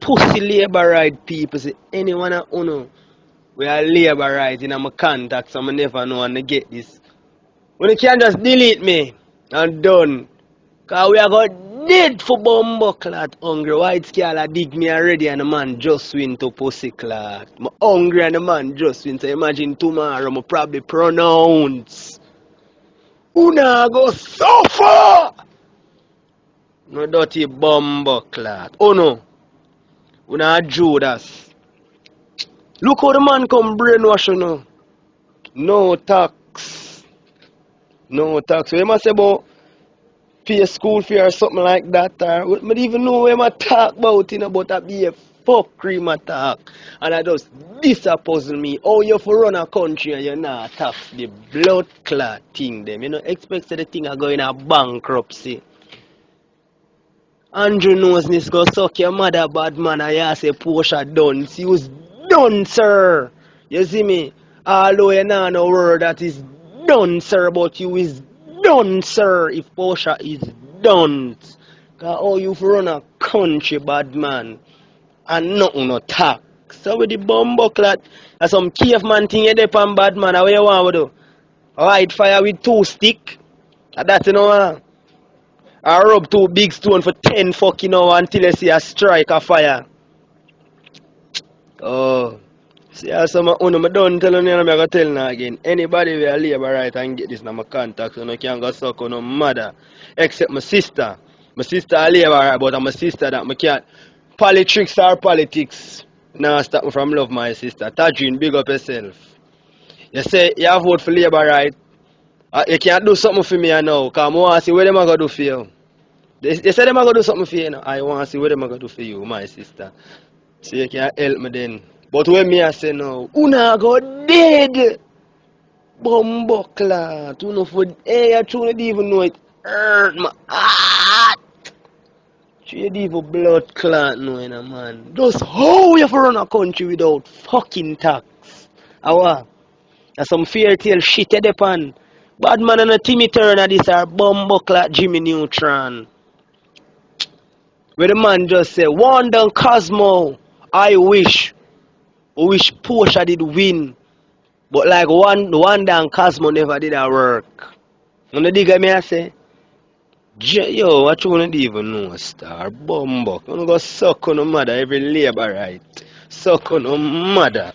pussy Labourite people say anyone of uno we are Labourite in my contact, so I never know and I get this. When you can just delete me and done. Cause we are got dead for bumbo clot hungry. White scala dig me already and the man just win to pussy clot. I'm hungry and the man just win. So imagine tomorrow I probably pronounce. Una go suffer! No dirty bumbo clot. Oh no. Una Judas. Look how the man come brainwash you now. No tax. No tax. So you must say about pay school fee or something like that. Or, I don't even know where I talk about, you know, but I be a fuck cream attack. And I just, this a puzzle me. How you for run a country and you not tax the blood clot thing them. You know, expect the thing are going a bankruptcy. Andrew knows this go suck your mother bad man and you say Portia done. She was done, sir. You see me? Although you know no word that is done, sir, but you is done, sir, if Portia is done. Cause how you for run a country bad man and nothing no tax. So with the bumbo clat, that's some caveman thing you dep on bad man, how you want to do? Light fire with 2 stick. That's you know. I rub 2 big stone for 10 fucking hours until you see a strike a fire. Oh. See how some of you don't tell you, I'm going to tell you again. Anybody will Labourite and get this in my contact, so you can't go suck on no mother. Except my sister. My sister is Labourite, but I'm a sister that I can't. Politics or politics. Now stop me from love my sister. Tajin, big up yourself. You say you have vote for Labourite. You can't do something for me now. Because I want to see what them are going to do for you. They say them are going to do something for you now. I want to see what them are going to do for you, my sister. So you can help me then. But when me I say no, una go dead. Bumbo clat. Una for hey, I truly didn't even know it hurt my heart. You didn't even blood clot knowing a man. Just how you for run a country without fucking tax? Awa. That's some fairy tale shit you depend. Bad man and a Timmy Turner this are bumbo clat Jimmy Neutron. Where the man just say, Wanda Cosmo, I wish Portia did win. But like Wanda and Cosmo never did that work. When the digger me I say, yo, what you wanna even know, star? Bumbo. You wanna go suck on a mother every Labourite. Suck on a mother.